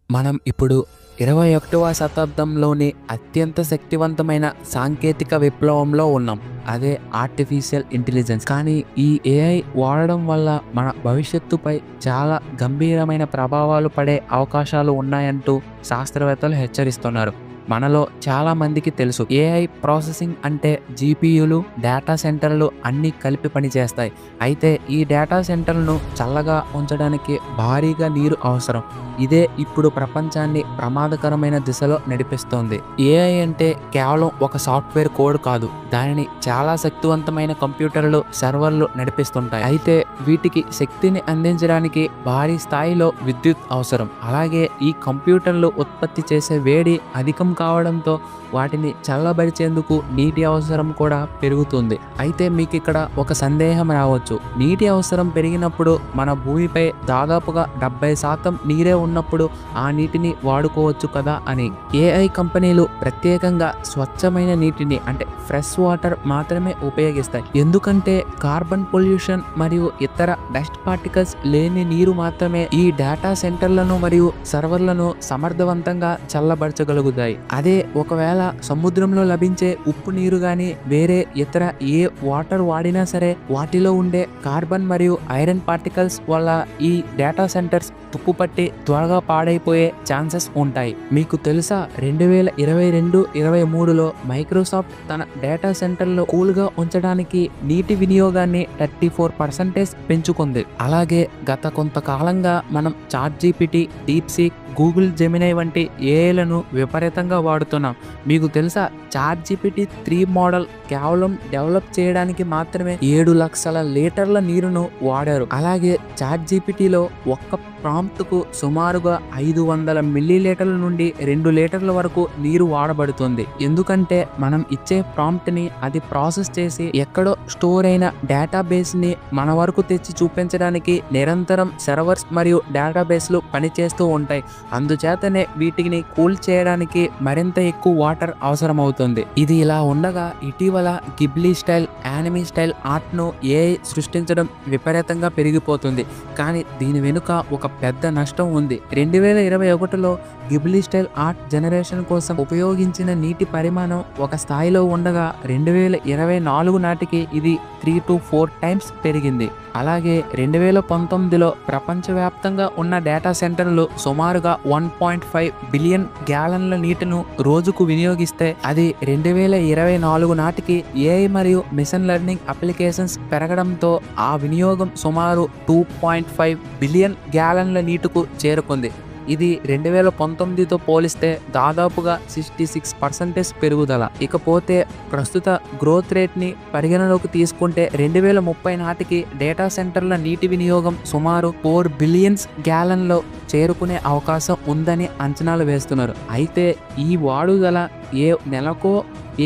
మనం ఇప్పుడు 21వ శతాబ్దంలోని అత్యంత శక్తివంతమైన సాంకేతిక విప్లవంలో ఉన్నాం. అదే ఆర్టిఫిషియల్ ఇంటెలిజెన్స్. కానీ ఈ ఏఐ వాడడం వల్ల మన భవిష్యత్తుపై చాలా గంభీరమైన ప్రభావాలు పడే అవకాశాలు ఉన్నాయంటూ శాస్త్రవేత్తలు హెచ్చరిస్తున్నారు. మనలో చాలా మందికి తెలుసు, ఏఐ ప్రాసెసింగ్ అంటే జీపీయూలు, డేటా సెంటర్లు అన్నీ కలిపి పనిచేస్తాయి. అయితే ఈ డేటా సెంటర్లను చల్లగా ఉంచడానికి భారీగా నీరు అవసరం. ఇదే ఇప్పుడు ప్రపంచాన్ని ప్రమాదకరమైన దిశలో నడిపిస్తోంది. ఏఐ అంటే కేవలం ఒక సాఫ్ట్వేర్ కోడ్ కాదు, దానిని చాలా శక్తివంతమైన కంప్యూటర్లు, సర్వర్లు నడిపిస్తుంటాయి. అయితే వీటికి శక్తిని అందించడానికి భారీ స్థాయిలో విద్యుత్ అవసరం. అలాగే ఈ కంప్యూటర్లు ఉత్పత్తి చేసే వేడి అధికం కావడంతో వాటిని చల్లబరిచేందుకు నీటి అవసరం కూడా పెరుగుతుంది. అయితే మీకు ఇక్కడ ఒక సందేహం రావచ్చు, నీటి అవసరం పెరిగినప్పుడు మన భూమిపై దాదాపుగా 70% నీరే ఉన్నప్పుడు ఆ నీటిని వాడుకోవచ్చు కదా అని. ఏఐ కంపెనీలు ప్రత్యేకంగా స్వచ్ఛమైన నీటిని అంటే ఫ్రెష్ వాటర్ మాత్రమే ఉపయోగిస్తాయి. ఎందుకంటే కార్బన్ పొల్యూషన్ మరియు ఇతర డస్ట్ పార్టికల్స్ లేని నీరు మాత్రమే ఈ డేటా సెంటర్లను మరియు సర్వర్లను సమర్థవంతంగా చల్లబరచగలుగుతాయి. అదే ఒకవేళ సముద్రంలో లభించే ఉప్పు నీరు గాని వేరే ఇతర ఏ వాటర్ వాడినా సరే వాటిలో ఉండే కార్బన్ మరియు ఐరన్ పార్టికల్స్ వల్ల ఈ డేటా సెంటర్స్ తుప్పుపట్టి త్వరగా పాడైపోయే ఛాన్సెస్ ఉంటాయి. మీకు తెలుసా, 2022-23లో మైక్రోసాఫ్ట్ తన డేటా సెంటర్లో కూల్గా ఉంచడానికి నీటి వినియోగాన్ని 34% పెంచుకుంది. అలాగే గత కొంతకాలంగా మనం చాట్‌జీపీటీ, డీప్‌సీక్, గూగుల్ జెమినై వంటి ఏఐలను విపరీతంగా వాడుతున్నాం. మీకు తెలుసా, చాట్‌జీపీటీ 3 మోడల్ కేవలం డెవలప్ చేయడానికి మాత్రమే 7 లక్షల లీటర్ల నీరును వాడారు. అలాగే చాట్‌జీపీటీలో ఒక్క ప్రాంప్ట్కు సుమారుగా 500 మిల్లీలీటర్ల నుండి 2 లీటర్ల వరకు నీరు వాడబడుతుంది. ఎందుకంటే మనం ఇచ్చే ప్రాంప్ట్ని అది ప్రాసెస్ చేసి ఎక్కడో స్టోర్ అయిన డేటాబేస్ని మన వరకు తెచ్చి చూపించడానికి నిరంతరం సర్వర్స్ మరియు డేటాబేస్లు పనిచేస్తూ ఉంటాయి. అందుచేతనే వీటిని కూల్ చేయడానికి మరింత ఎక్కువ వాటర్ అవసరమవుతుంది. ఇది ఇలా ఉండగా ఇటీవల గిబ్లీ స్టైల్, యానిమీ స్టైల్ ఆర్ట్ను ఏఐ సృష్టించడం విపరీతంగా పెరిగిపోతుంది. కానీ దీని వెనుక ఒక పెద్ద నష్టం ఉంది. 2021లో గిబ్లీ స్టైల్ ఆర్ట్ జనరేషన్ కోసం ఉపయోగించిన నీటి పరిమాణం ఒక స్థాయిలో ఉండగా 2024 నాటికి ఇది 3 to 4 టైమ్స్ పెరిగింది. అలాగే 2019లో ప్రపంచవ్యాప్తంగా ఉన్న డేటా సెంటర్లు సుమారుగా 1.5 బిలియన్ గ్యాలన్ల నీటిని రోజుకు వినియోగిస్తే అది 2024 నాటికి ఏఐ మరియు మిషన్ లెర్నింగ్ అప్లికేషన్స్ పెరగడంతో ఆ వినియోగం సుమారు 2.5 బిలియన్ గ్యాలన్ల నీటికి చేరుకుంది. ఇది 2019తో పోలిస్తే దాదాపుగా 66% పెరుగుదల. ఇకపోతే ప్రస్తుత గ్రోత్ రేట్ని పరిగణలోకి తీసుకుంటే 2030 నాటికి డేటా సెంటర్ల నీటి వినియోగం సుమారు 4 బిలియన్స్ గ్యాలన్లో చేరుకునే అవకాశం ఉందని అంచనాలు వేస్తున్నారు. అయితే ఈ వాడుదల ఏ నెలకో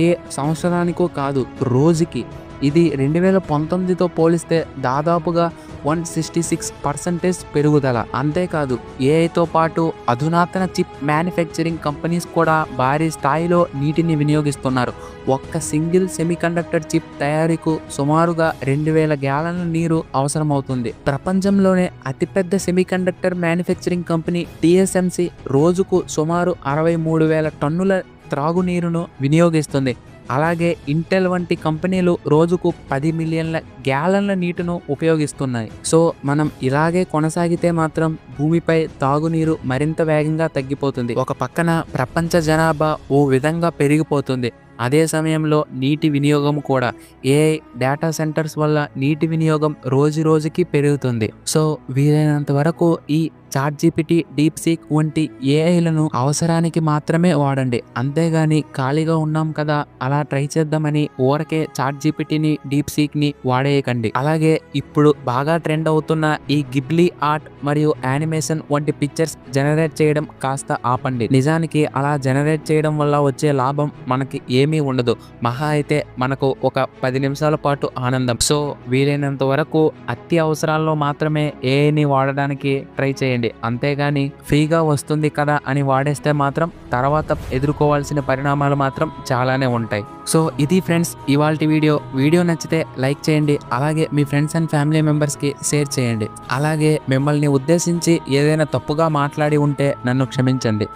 ఏ సంవత్సరానికో కాదు, రోజుకి. ఇది 2019తో పోలిస్తే దాదాపుగా 166% పెరుగుదల. అంతేకాదు, ఏఐతో పాటు అధునాతన చిప్ మ్యానుఫ్యాక్చరింగ్ కంపెనీస్ కూడా భారీ స్థాయిలో నీటిని వినియోగిస్తున్నారు. ఒక్క సింగిల్ సెమీకండక్టర్ చిప్ తయారీకు సుమారుగా 2000 గ్యాలన్ల నీరు అవసరమవుతుంది. ప్రపంచంలోనే అతిపెద్ద సెమీకండక్టర్ మ్యానుఫ్యాక్చరింగ్ కంపెనీ TSMC రోజుకు సుమారు 63,000 టన్నుల త్రాగునీరును వినియోగిస్తుంది. అలాగే ఇంటెల్ వంటి కంపెనీలు రోజుకు 10 మిలియన్ల గ్యాలన్ల నీటిని ఉపయోగిస్తున్నాయి. సో మనం ఇలాగే కొనసాగితే మాత్రం భూమిపై తాగునీరు మరింత వేగంగా తగ్గిపోతుంది. ఒక పక్కన ప్రపంచ జనాభా ఓ విధంగా పెరిగిపోతుంది, అదే సమయంలో నీటి వినియోగం కూడా. ఏఐ డేటా సెంటర్స్ వల్ల నీటి వినియోగం రోజు రోజుకి పెరుగుతుంది. సో వీలైనంత వరకు ఈ చాట్‌జీపీటీ, డీప్‌సీక్ వంటి ఏఐలను అవసరానికి మాత్రమే వాడండి. అంతేగాని ఖాళీగా ఉన్నాం కదా అలా ట్రై చేద్దామని ఊరకే చాట్‌జీపీటీని, డీప్‌సీక్ని వాడేయకండి. అలాగే ఇప్పుడు బాగా ట్రెండ్ అవుతున్న ఈ గిబ్లీ ఆర్ట్ మరియు యానిమేషన్ వంటి పిక్చర్స్ జనరేట్ చేయడం కాస్త ఆపండి. నిజానికి అలా జనరేట్ చేయడం వల్ల వచ్చే లాభం మనకి ఏమీ ఉండదు. మహా అయితే మనకు ఒక 10 నిమిషాల పాటు ఆనందం. సో వీలైనంత వరకు అత్యవసరాల్లో మాత్రమే ఏఐని వాడడానికి ట్రై చేయండి. చేయండి. అంతేగాని ఫ్రీగా వస్తుంది కదా అని వాడేస్తే మాత్రం తర్వాత ఎదుర్కోవాల్సిన పరిణామాలు మాత్రం చాలానే ఉంటాయి. సో ఇది ఫ్రెండ్స్ ఇవాల్టి వీడియో నచ్చితే లైక్ చేయండి. అలాగే మీ ఫ్రెండ్స్ అండ్ ఫ్యామిలీ మెంబర్స్కి షేర్ చేయండి. అలాగే మిమ్మల్ని ఉద్దేశించి ఏదైనా తప్పుగా మాట్లాడి ఉంటే నన్ను క్షమించండి.